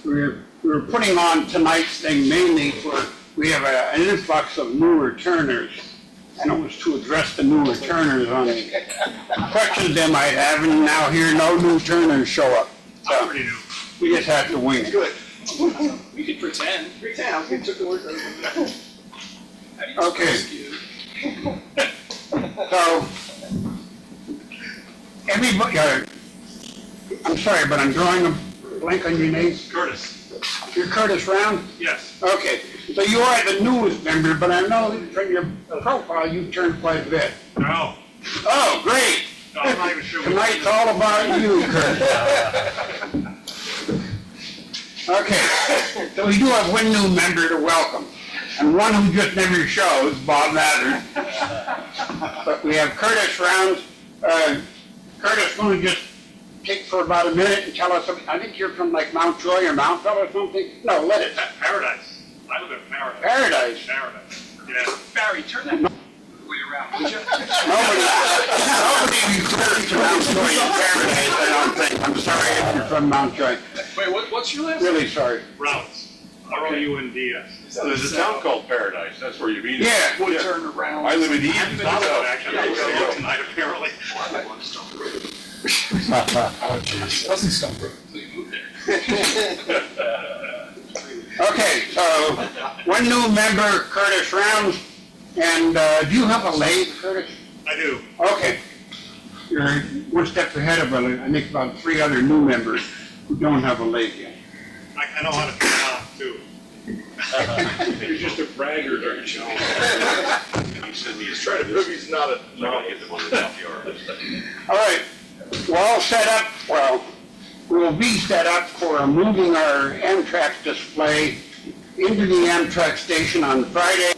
we were putting on tonight's thing mainly for, we have an influx of new returners, and it was to address the new returners on questions they might have, and now here no new returners show up. So Pretty new. we just have to wing it. Good. We could pretend. Pretend, we took the word. Okay. So, everybody, I'm sorry, but I'm drawing a blank on your name. Curtis. You're Curtis Round? Yes. Okay, so you are the newest member, but I know from your profile you've turned quite a bit. No. Oh, great! No, I'm not even sure. Tonight's all about you, Curtis. Okay, so we do have one new member to welcome, and one who just never shows, Bob Mather. But we have Curtis Round. Curtis, want to just take for about a minute and tell us something? I think you're from like Mount Joy or Mount Bell or something? No, let it. Paradise. I live in Paradise. Paradise. Paradise. Yeah. Barry, turn that way around, would you? Nobody refers to Mount Joy as Paradise, I don't think. I'm sorry if you're from Mount Joy. Wait, what's your last name? Really sorry. Rounds. R-O-U-N-D-S. There's a town called Paradise, that's where you meet. Yeah. Woodturner around. I live in I haven't Eden. been to that, actually. I'm going to go tonight, apparently. Wasn't Stonebrook until you moved there. Okay, so one new member, Curtis Rounds, and do you have a lathe, Curtis? I do. Okay. You're one step ahead of, I think, about 3 other new members who don't have a lathe yet. I know how to turn it on, too. You're just a braggart, aren't you? He said he's trying to prove he's not a, not get the one without the R. All right, we're all set up, well, we will be set up for moving our Amtrak display into the Amtrak station on Friday.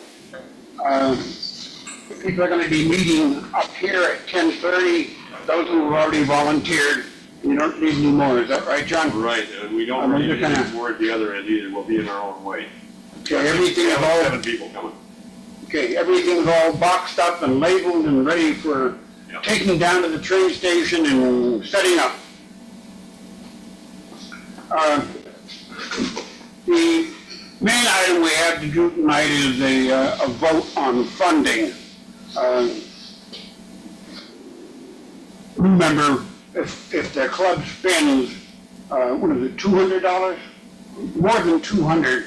People are going to be meeting up here at 10:30. Those who have already volunteered, you don't need any more. Is that right, John? Right, and we don't really need any more at the other end either. We'll be in our own way. Okay, everything is all 7 people coming. okay. Everything's all boxed up and labeled and ready for taking down to the train station and setting up. The main item we have to do tonight is a vote on funding. Remember, if the club spends, what is it, $200? More than 200,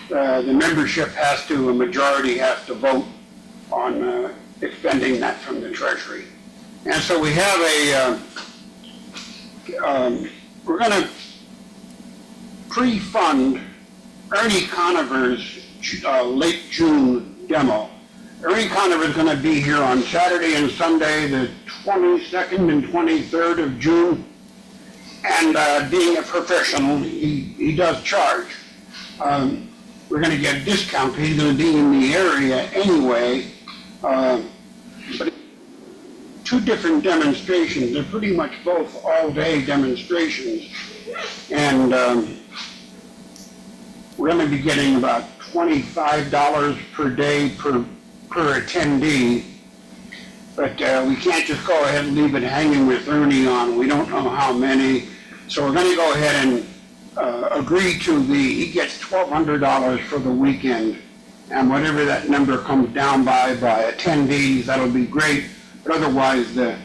the membership has to, a majority has to vote on expending that from the treasury. And so we have we're going to pre-fund Ernie Conover's late June demo. Ernie Conover is going to be here on Saturday and Sunday, the 22nd and 23rd of June. And being a professional, he does charge. We're going to get a discount because he's going to be in the area anyway. But 2 different demonstrations. They're pretty much both all-day demonstrations. And we're going to be getting about $25 per day per attendee. But we can't just go ahead and leave it hanging with Ernie on. We don't know how many. So we're going to go ahead and agree to he gets $1,200 for the weekend. And whatever that number comes down by attendees, that'll be great. But otherwise, the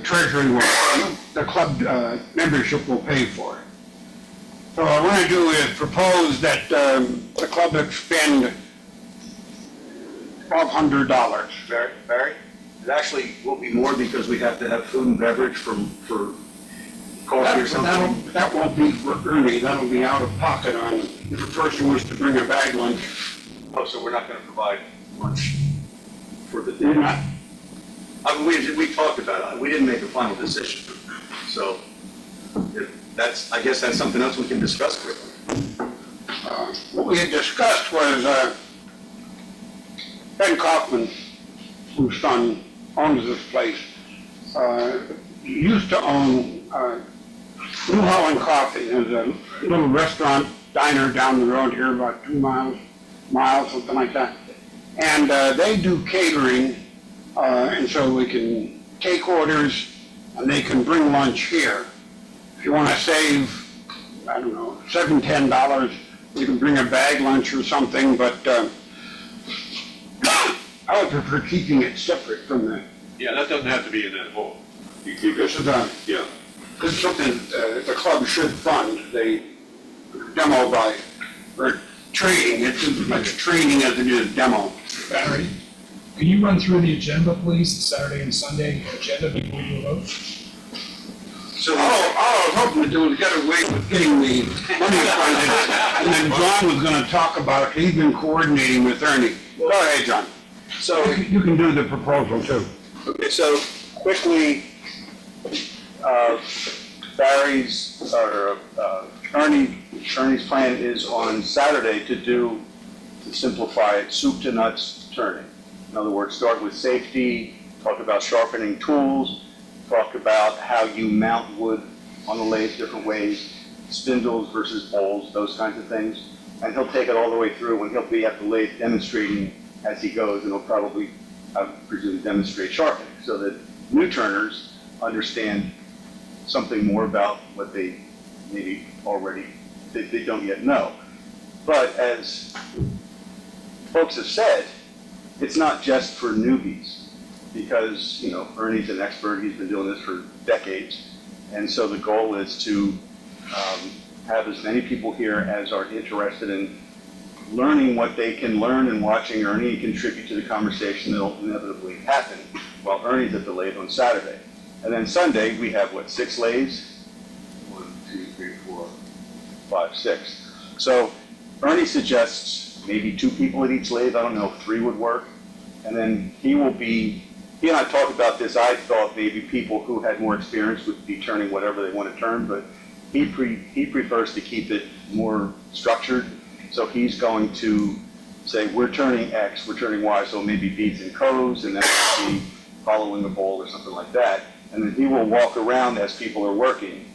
treasury the club membership will pay for it. So what I want to do is propose that the club expend $1,200. Barry? It actually will be more because we have to have food and beverage for coffee or something. That won't be for Ernie. That'll be out of pocket on if a person wants to bring a bag lunch. Oh, so we're not going to provide lunch for the You're not. I mean, we talked about it. We didn't make a final decision. So I guess that's something else we can discuss with them. What we had discussed was Ben Kaufman, whose son owns this place, used to own New Holland Coffee. There's a little restaurant, diner down the road here, about 2 miles, something like that. And they do catering, and so we can take orders, and they can bring lunch here. If you want to save I don't know, $7, $10. You can bring a bag lunch or something, but I would prefer keeping it separate from the, Yeah, that doesn't have to be in that hall. You this is a, yeah. this is something the club should fund. They demo by, or training, it's as much training as it is demo. Barry, can you run through the agenda, please, the Saturday and Sunday agenda before you vote? So all I was hoping to do was get away with getting the money funded, and then John was gonna talk about, he's been coordinating with Ernie. Go ahead, John. So, You can do the proposal too. okay, so quickly, Barry's, or Ernie's plan is on Saturday to simplify it, soup to nuts turning. In other words, start with safety, talk about sharpening tools, talk about how you mount wood on the lathe different ways, spindles versus bowls, those kinds of things. And he'll take it all the way through, and he'll be at the lathe demonstrating as he goes, and he'll probably, I presume, demonstrate sharpening, so that new turners understand something more about what they maybe already, they don't yet know. But as folks have said, it's not just for newbies, because, you know, Ernie's an expert, he's been doing this for decades, and so the goal is to have as many people here as are interested in learning what they can learn and watching Ernie contribute to the conversation that'll inevitably happen while Ernie's at the lathe on Saturday. And then Sunday, we have, what, 6 lathes? 1, 2, 3, 4, 5, 6. So Ernie suggests maybe 2 people at each lathe. I don't know if 3 would work. And then he and I talked about this. I thought maybe people who had more experience would be turning whatever they want to turn, but he prefers to keep it more structured. So he's going to say, we're turning X, we're turning Y, so maybe beads and coves, and then it'll be following a bowl or something like that. And then he will walk around as people are working.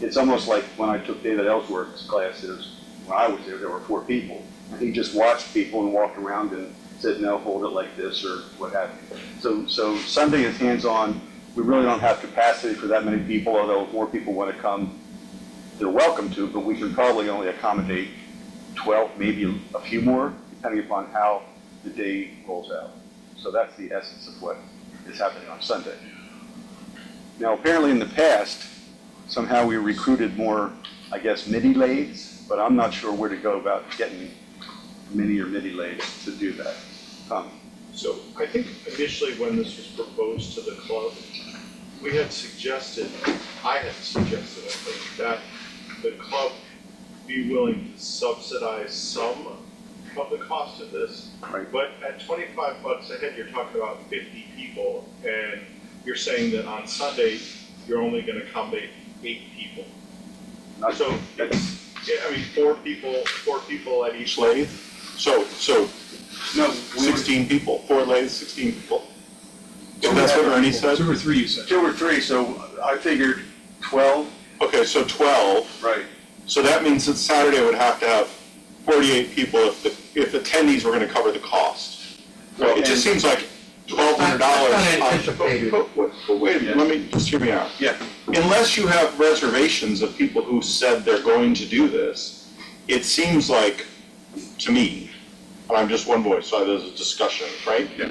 It's almost like when I took David Ellsworth's classes, when I was there were 4 people. And he just watched people and walked around and said, no, hold it like this, or what have you. So Sunday is hands-on. We really don't have capacity for that many people, although if more people want to come, they're welcome to, but we can probably only accommodate 12, maybe a few more, depending upon how the day rolls out. So that's the essence of what is happening on Sunday. Now, apparently in the past, somehow we recruited more, I guess, midi lathes, but I'm not sure where to go about getting mini or midi lathes to do that. So I think initially when this was proposed to the club, I had suggested, I think, that the club be willing to subsidize some of the cost of this. Right. But at $25 a head, you're talking about 50 people, and you're saying that on Sunday, you're only gonna accommodate 8 people. Not So it's, yeah, I mean, 4 people at each lathe. So No, 16 people, 4 lathes, 16 people. So that's what Ernie said? 2 or 3, you said. 2 or 3, so I figured 12. Okay, so 12. Right. So that means that Saturday would have to have 48 people if attendees were gonna cover the cost. It just seems like $1,200. That's not anticipated. But wait a minute, let me, just hear me out. Yeah. Unless you have reservations of people who said they're going to do this, it seems like, to me, and I'm just one voice, so there's a discussion, right? Yeah.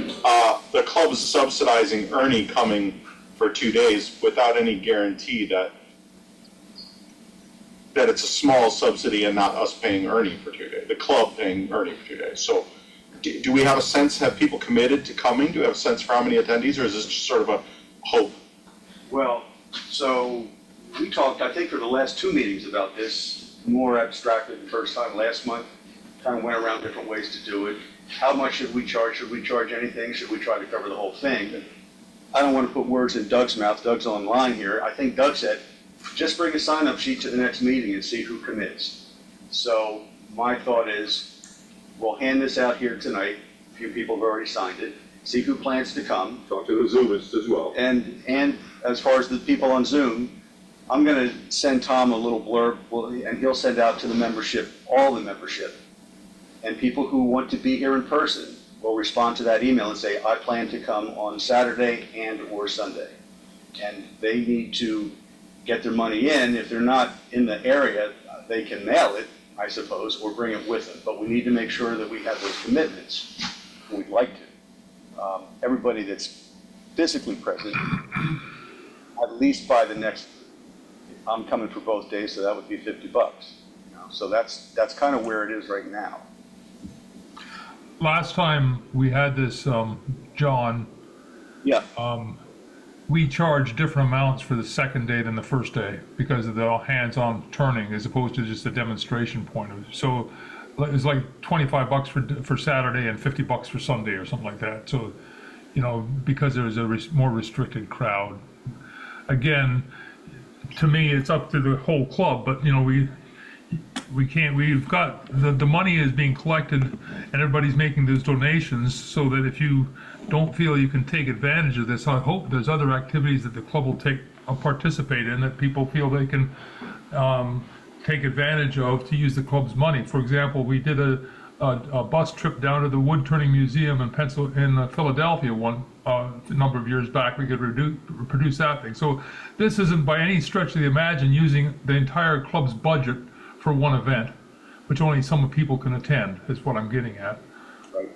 The club is subsidizing Ernie coming for 2 days without any guarantee that it's a small subsidy and not us paying Ernie for 2 days, the club paying Ernie for 2 days. So do we have a sense, have people committed to coming? Do we have a sense for how many attendees, or is this just sort of a hope? Well, so we talked, I think, for the last 2 meetings about this, more abstractly the first time last month, kind of went around different ways to do it. How much should we charge? Should we charge anything? Should we try to cover the whole thing? I don't want to put words in Doug's mouth. Doug's online here. I think Doug said, just bring a sign-up sheet to the next meeting and see who commits. So my thought is, we'll hand this out here tonight. A few people have already signed it. See who plans to come. Talk to the Zoomists as well. And as far as the people on Zoom, I'm going to send Tom a little blurb, and he'll send out to the membership, all the membership. And people who want to be here in person will respond to that email and say, I plan to come on Saturday and or Sunday. And they need to get their money in. If they're not in the area, They can mail it, I suppose, or bring it with them, but we need to make sure that we have those commitments. We'd like to. Everybody that's physically present, at least by the next, I'm coming for both days, so that would be $50. So that's kind of where it is right now. Last time we had this, John, Yeah. we charged different amounts for the second day than the first day because of the hands-on turning as opposed to just a demonstration point of it. So it was like $25 for Saturday and $50 for Sunday or something like that. So, because there was a more restricted crowd. Again, to me, it's up to the whole club, but we've got, the money is being collected and everybody's making those donations so that if you don't feel you can take advantage of this, I hope there's other activities that the club will participate in that people feel they can take advantage of to use the club's money. For example, we did a bus trip down to the Woodturning Museum in Philadelphia a number of years back. We could reproduce that thing. So this isn't by any stretch of the imagination using the entire club's budget for one event, which only some people can attend, is what I'm getting at. Right.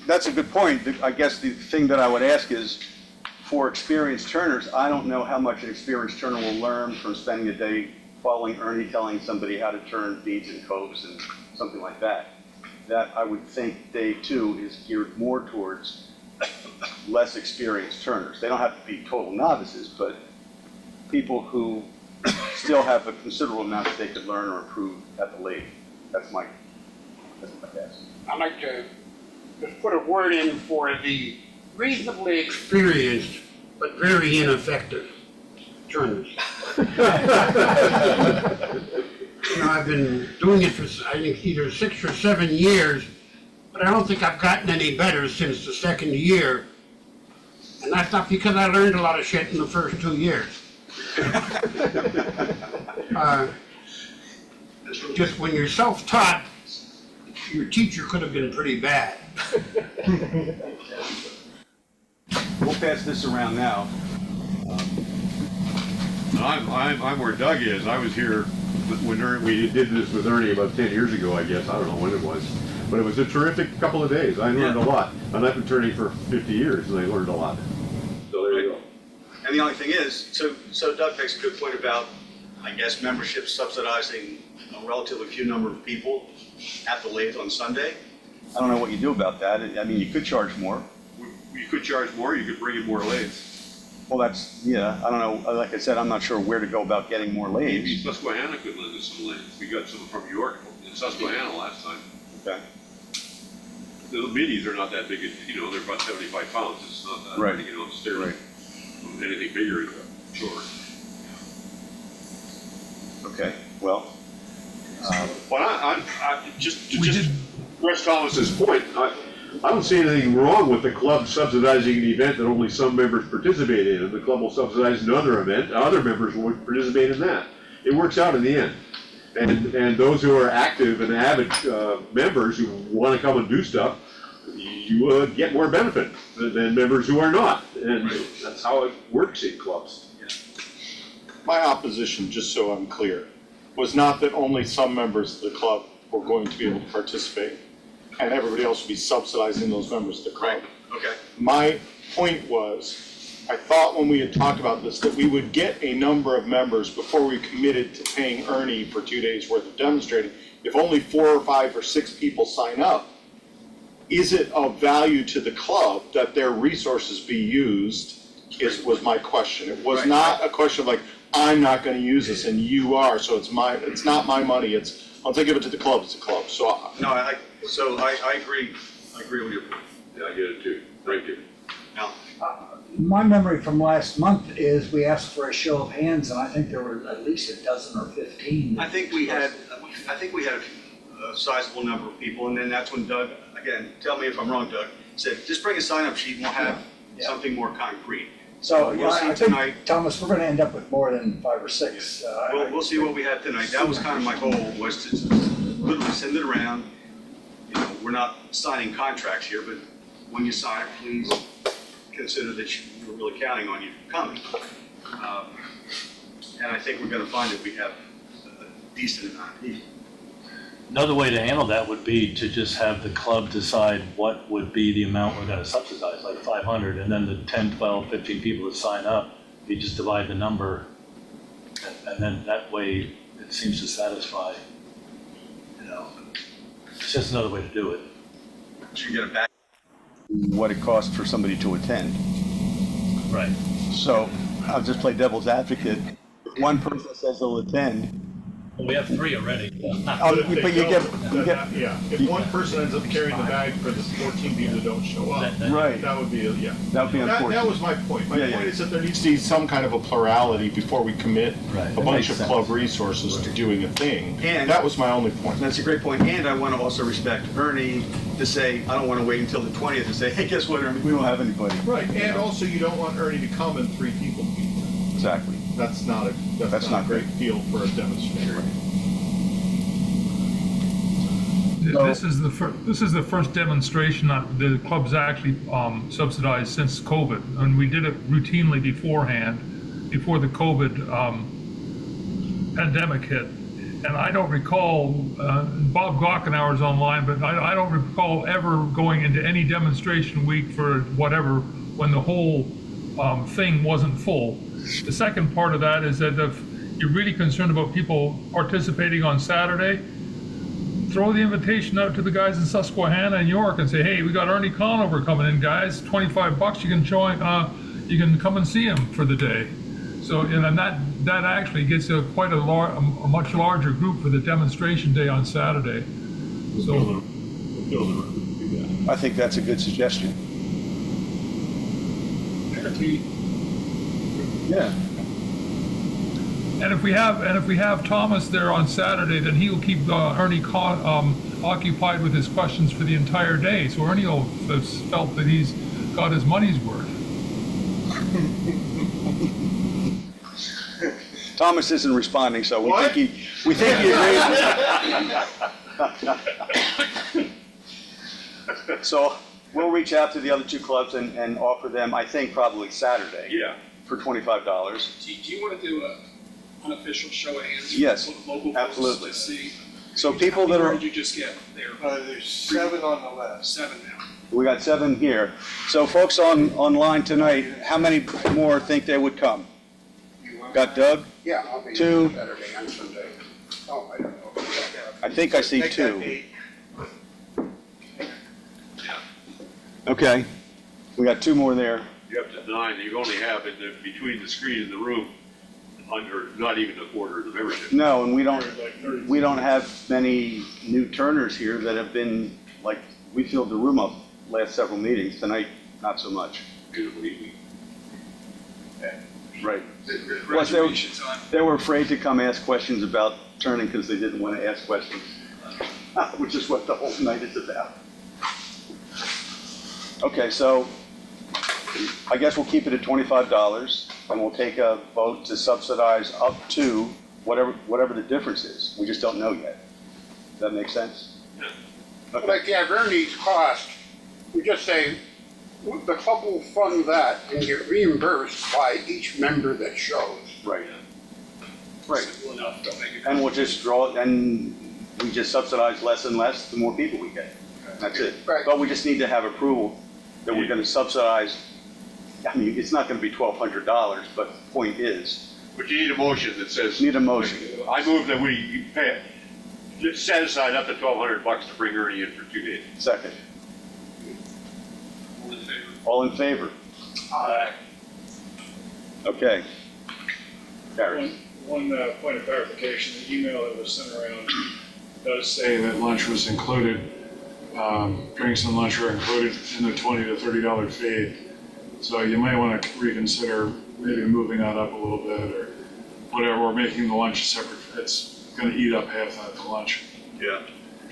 That's a good point. I guess the thing that I would ask is, for experienced turners, I don't know how much an experienced turner will learn from spending a day following Ernie telling somebody how to turn beads and coves and something like that. That I would think day 2 is geared more towards less experienced turners. They don't have to be total novices, but people who still have a considerable amount that they could learn or improve at the lathe. That's my guess. I'd like to just put a word in for the reasonably experienced but very ineffective turners. I've been doing it for, I think, either 6 or 7 years, but I don't think I've gotten any better since the second year. And that's not because I learned a lot of shit in the first 2 years. Just when you're self-taught, your teacher could have been pretty bad. We'll pass this around now. I'm where Doug is. I was here when we did this with Ernie about 10 years ago, I guess. I don't know when it was. But it was a terrific couple of days. I learned a lot. And I've been turning for 50 years, and I learned a lot. So there you go. And the only thing is, so Doug makes a good point about, I guess, membership subsidizing a relatively few number of people at the lathe on Sunday. I don't know what you do about that. I mean, you could charge more. You could charge more, you could bring in more lathes. Well, I don't know. Like I said, I'm not sure where to go about getting more Maybe lathes. Susquehanna could lend us some lathes. We got some from York in Susquehanna last time. Okay. The middies are not that big, they're about 75 pounds. It's not that hard to get on the stairs. Right. Anything bigger is short. Okay, well. But I just press Thomas's point, I don't see anything wrong with the club subsidizing an event that only some members participate in, and the club will subsidize another event, other members will participate in that. It works out in the end. And those who are active and avid members who want to come and do stuff, you get more benefit than members who are not. And that's how it works in clubs. My opposition, just so I'm clear, was not that only some members of the club were going to be able to participate and everybody else would be subsidizing those members of the club. Okay. My point was, I thought when we had talked about this that we would get a number of members before we committed to paying Ernie for 2 days worth of demonstrating. If only 4 or 5 or 6 people sign up, is it of value to the club that their resources be used, was my question. It was not a question of like, I'm not going to use this and you are, so it's not my money, I'll give it to the club, it's a club. So I agree. I agree with you. Yeah, I get it too. Thank you. Now, My memory from last month is we asked for a show of hands, and I think there were at least a dozen or 15. I think we had a sizable number of people, and then that's when Doug, again, tell me if I'm wrong, Doug, said, just bring a sign-up sheet and we'll have something more concrete. So we'll see I tonight. think, Thomas, we're going to end up with more than 5 or 6. We'll see what we have tonight. That was kind of my goal, was to literally send it around. We're not signing contracts here, but when you sign it, please consider that we're really counting on you coming. and I think we're gonna find that we have a decent amount of people. Another way to handle that would be to just have the club decide what would be the amount we're gonna subsidize, like 500, and then the 10, 12, 15 people that sign up, you just divide the number, and then that way it seems to satisfy, you know, it's just another way to do it. You get it back. What it costs for somebody to attend. Right. So I'll just play devil's advocate. If one person says they'll attend, Well, we have 3 already. But if but they you get, don't, then if one person ends up carrying the bag for the 14 people that don't show up, right, that would be, that would be That unfortunate. was my point. My Yeah, point yeah. is that there needs to be some kind of a plurality before we commit Right, a that bunch makes of sense. club resources to doing a thing. And- That was my only point. That's a great point. And I want to also respect Ernie to say, I don't want to wait until the 20th to say, hey, guess what, Ernie, we don't have anybody. Right, and also you don't want Ernie to come and 3 people be there. Exactly. That's not That's not a great feel for a demonstration. This is the first demonstration that the club's actually subsidized since COVID, and we did it routinely beforehand, before the COVID pandemic hit. And I don't recall, Bob Gockenauer's online, but I don't recall ever going into any demonstration week for whatever when the whole thing wasn't full. The second part of that is that if you're really concerned about people participating on Saturday, throw the invitation out to the guys in Susquehanna and York and say, hey, we got Ernie Conover coming in, guys, $25, you can join, you can come and see him for the day. So, and that actually gets a quite a much larger group for the demonstration day on Saturday. So, I think that's a good suggestion. Yeah. and if we have Thomas there on Saturday, then he will keep Ernie occupied with his questions for the entire day. So Ernie will have felt that he's got his money's worth. Thomas isn't responding, so we think he agrees. So we'll reach out to the other 2 clubs and offer them, I think, probably Saturday. Yeah. For $25. Do you want to do an unofficial show of hands? Yes, Local folks absolutely. to see? So How people many that more are, did you just get there? There's 7 on the list. 7 now. we got 7 here. So folks online tonight, how many more think they would come? Got Doug? Yeah, I'll be 2. Saturday and Sunday. Oh, I don't know. I think I see Make 2. that 8. Okay, we got 2 more there. You're up to 9, you only have between the screen and the room, under, not even a quarter of the membership. No, and we don't have many new turners here that have been, like, we filled the room up last several meetings. Tonight, not so much. Right. Plus, Graduation time. they were afraid to come ask questions about turning because they didn't want to ask questions, which is what the whole night is about. Okay, so I guess we'll keep it at $25, and we'll take a vote to subsidize up to whatever the difference is. We just don't know yet. Does that make sense? But like, yeah, Ernie's cost, we just say, the club will fund that and get reimbursed by each member that shows. Right. Right. Simple enough, don't make it. And we'll just draw it, and we just subsidize less and less the more people we get. That's it. Right. But we just need to have approval that we're going to subsidize. I mean, it's not going to be $1,200, but the point is, But you need a motion that says. need a motion. I move that we pay, set aside up to $1,200 to bring Ernie in for 2 days. Second. All in favor? All in favor? Aye. Okay. Barry. One point of clarification, the email that was sent around does say that lunch was included, drinks and lunch are included in the $20 to $30 fee. So you might want to reconsider maybe moving that up a little bit or whatever, or making the lunch separate. It's going to eat up half the lunch. Yeah.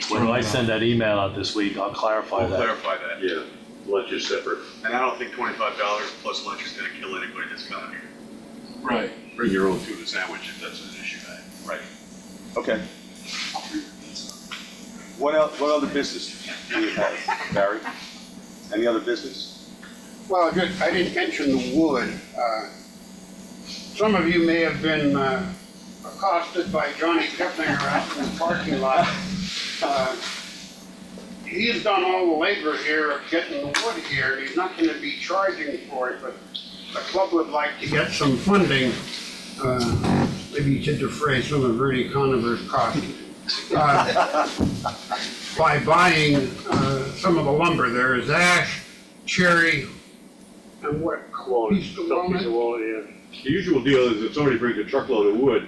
When I send that email out this week, I'll clarify that. Clarify that. Yeah, lunch is separate. And I don't think $25 plus lunch is going to kill anybody that's coming here. Right. Bring your own tuna sandwich if that's an issue. Right. Okay. What other business do you have, Barry? Any other business? Well, just, I didn't mention the wood. some of you may have been accosted by Johnny Keplinger out in the parking lot. He's done all the labor here of getting the wood here, and he's not gonna be charging for it, but the club would like to get some funding, maybe to defray some of Ernie Conover's costs, by buying some of the lumber. There is ash, cherry, and what? Piece of walnut? The usual deal is if somebody brings a truckload of wood,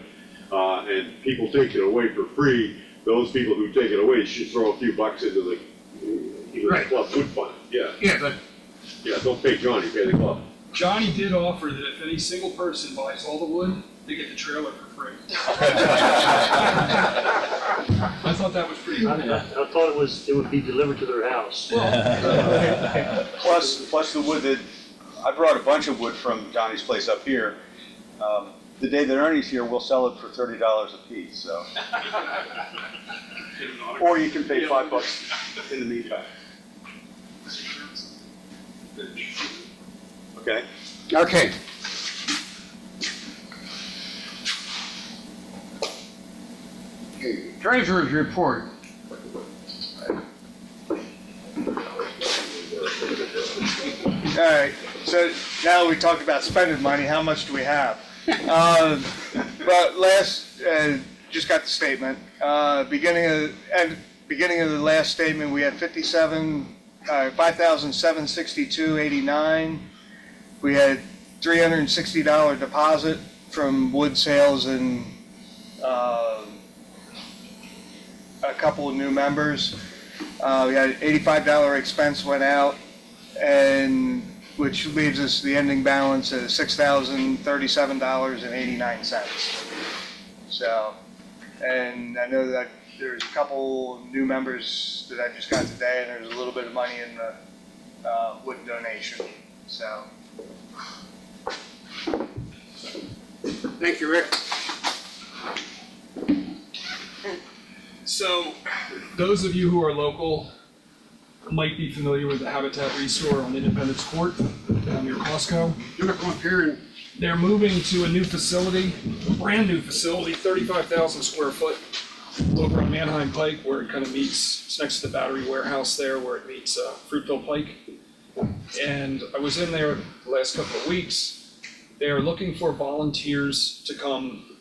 and people take it away for free, those people who take it away should throw a few bucks into the Right. club food fund. Yeah, Yeah, but yeah, don't pay Johnny, pay the club. Johnny did offer that if any single person buys all the wood, they get the trailer for free. I thought that was pretty good. I thought it would be delivered to their house. Plus the wood that, I brought a bunch of wood from Johnny's place up here. The day that Ernie's here, we'll sell it for $30 a piece, so. Or you can pay $5 in the meantime. Okay? okay. Okay, treasurer's report. All right, so now we talked about spending money, how much do we have? But just got the statement. Beginning of the last statement, we had 5,762.89. We had $360 deposit from wood sales and a couple of new members. We had $85 expense went out, and which leaves us the ending balance at $6,037.89. So, and I know that there's a couple new members that I just got today, and there's a little bit of money in the wood donation. So, Thank you, Rick. So, those of you who are local might be familiar with the Habitat Restore on Independence Court down near Costco. You're gonna come up here and They're moving to a new facility, a brand new facility, 35,000 square foot, over on Manheim Pike, where it kind of meets, it's next to the battery warehouse there, where it meets Fruitville Pike. And I was in there the last couple of weeks. They are looking for volunteers to come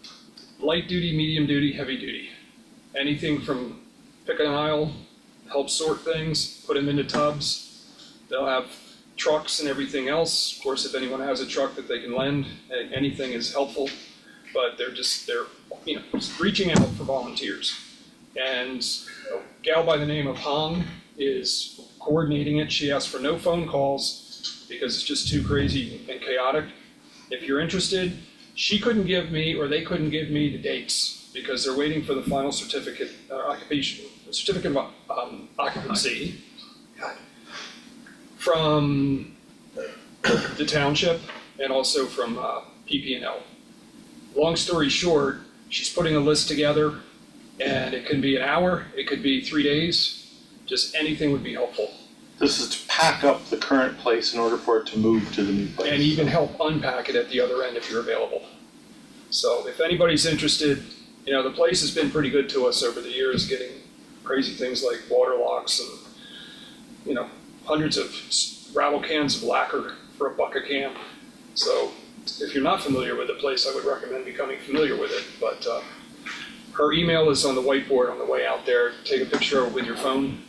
light duty, medium duty, heavy duty. Anything from pick an aisle, help sort things, put them into tubs. They'll have trucks and everything else. Of course, if anyone has a truck that they can lend, anything is helpful. But they're just reaching out for volunteers. And a gal by the name of Hong is coordinating it. She asked for no phone calls because it's just too crazy and chaotic. If you're interested, she couldn't give me, or they couldn't give me the dates because they're waiting for the final certificate of occupancy from the township and also from PP&L. Long story short, she's putting a list together, and it can be an hour, it could be 3 days, just anything would be helpful. This is to pack up the current place in order for it to move to the new place. And even help unpack it at the other end if you're available. So if anybody's interested, the place has been pretty good to us over the years, getting crazy things like water locks and, hundreds of rattle cans of lacquer for $1 a can. So if you're not familiar with the place, I would recommend becoming familiar with it. But her email is on the whiteboard on the way out there. Take a picture of it with your phone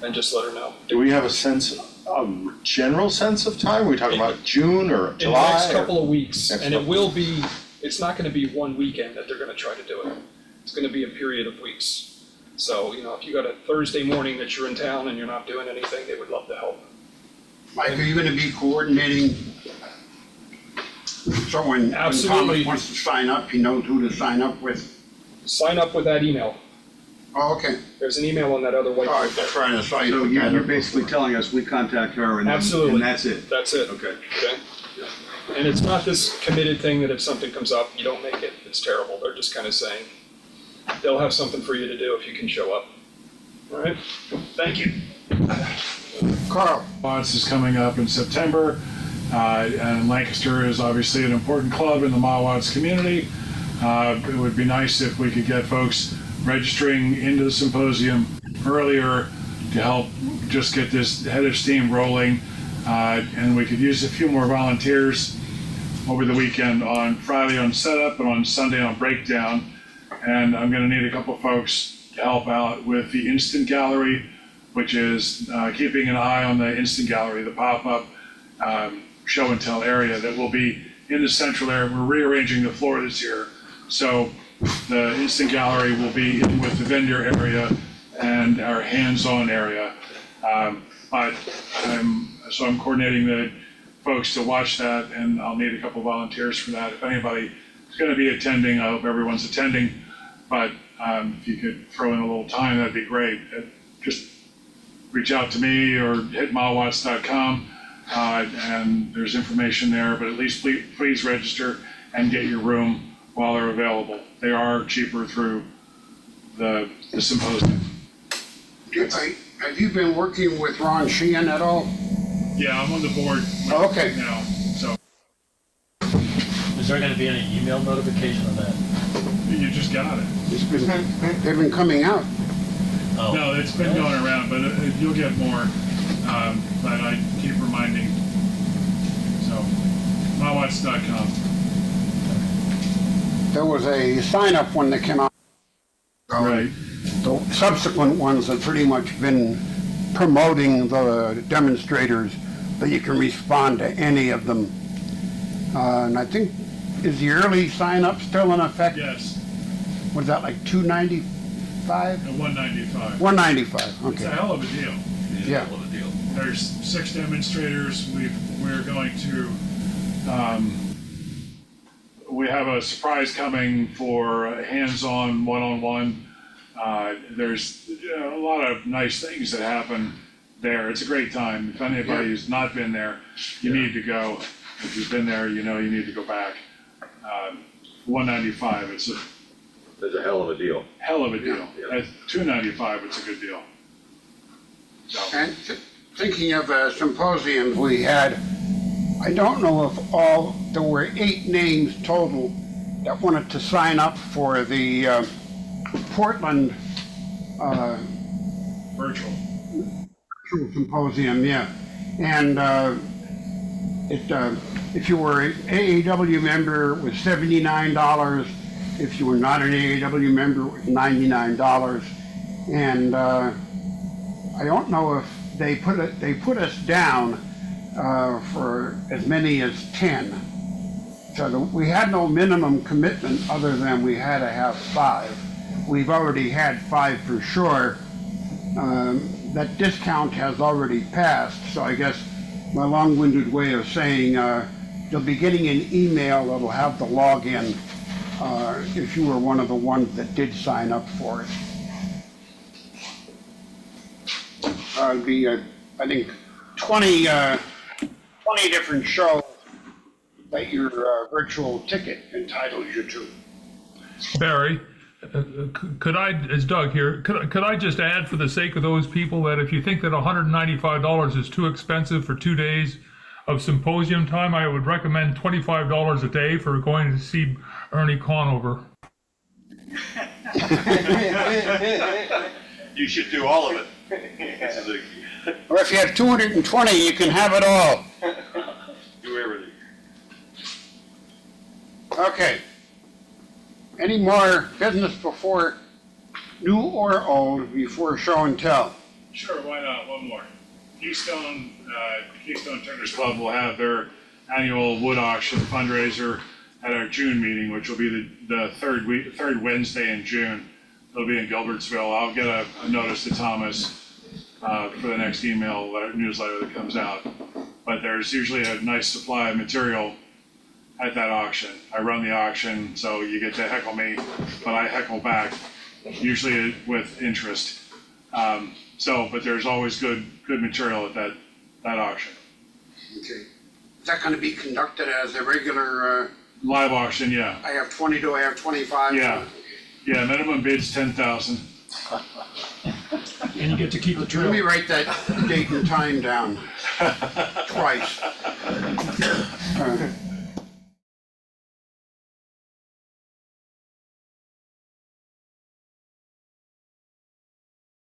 and just let her know. Do we have a general sense of time? Are we talking about June or In July? the next couple of weeks, Next and it couple. will be, it's not gonna be one weekend that they're gonna try to do it. It's gonna be a period of weeks. So, if you got a Thursday morning that you're in town and you're not doing anything, they would love to help. Mike, are you gonna be coordinating? So when Thomas Absolutely. wants to sign up, he knows who to sign up with. Sign up with that email. Oh, okay. There's an email on that other All right, whiteboard. that's right, I saw you. So you're basically telling us we contact her and Absolutely. and that's it? That's it. Okay. Okay? And it's not this committed thing that if something comes up, you don't make it, it's terrible. They're just kind of saying, they'll have something for you to do if you can show up. All right? Thank you. Carl, Response is coming up in September. And Lancaster is obviously an important club in the Mawats community. It would be nice if we could get folks registering into the symposium earlier to help just get this head of steam rolling. And we could use a few more volunteers over the weekend, on Friday on setup and on Sunday on breakdown. And I'm going to need a couple folks to help out with the instant gallery, which is keeping an eye on the instant gallery, the pop-up show and tell area that will be in the central area. We're rearranging the floor this year. So the instant gallery will be in with the vendor area and our hands-on area. But I'm coordinating the folks to watch that, and I'll need a couple volunteers for that. If anybody is going to be attending, I hope everyone's attending. But if you could throw in a little time, that'd be great. Just reach out to me or hit mawats.com, and there's information there. But at least please register and get your room while they're available. They are cheaper through the symposium. Have you been working with Ron Sheehan at all? Yeah, I'm on the board Okay. now. So Is there gonna be any email notification of that? you just got it. They've been coming out. Oh. No, it's been going around, but you'll get more. But I keep reminding. So, mawats.com. There was a sign-up one that came out. Right. The subsequent ones have pretty much been promoting the demonstrators, that you can respond to any of them. And I think, is the early sign-up still in effect? Yes, Was that like $295? the 195. $195, It's a okay. hell of a deal. Yeah. There's 6 demonstrators. We're going to, we have a surprise coming for hands-on, one-on-one. There's a lot of nice things that happen there. It's a great time. If anybody who's not been there, you need to go. If you've been there, you know you need to go back. 195, it's a That's a hell of a deal. hell of a deal. Yeah. At 295, it's a good deal. So, And thinking of symposiums we had, I don't know if there were 8 names total that wanted to sign up for the Portland virtual. symposium, yeah. And if you were an AAW member, it was $79. If you were not an AAW member, it was $99. And I don't know if they put us down for as many as 10. So we had no minimum commitment other than we had to have 5. We've already had 5 for sure. That discount has already passed, so I guess my long-winded way of saying you'll be getting an email that'll have the login if you were one of the ones that did sign up for it. It'll be, I think, 20 different shows that your virtual ticket entitles you to. Barry, could I, as Doug here, could I just add for the sake of those people that if you think that $195 is too expensive for 2 days of symposium time, I would recommend $25 a day for going to see Ernie Conover. You should do all of it. Or if you have 220, you can have it all. Do everything. Okay. Any more business before, new or old, before show and tell? Sure, why not? One more. Keystone Turners Club will have their annual wood auction fundraiser at our June meeting, which will be the third Wednesday in June. It'll be in Gilbertsville. I'll get a notice to Thomas for the next email newsletter that comes out. But there's usually a nice supply of material at that auction. I run the auction, so you get to heckle me, but I heckle back, usually with interest. But there's always good material at that auction. Okay. Is that going to be conducted as a regular, Live auction, yeah. I have 20, do I have 25? Yeah. Yeah, minimum bid's 10,000. And you get to keep the Let trail. me write that date and time down twice. Right.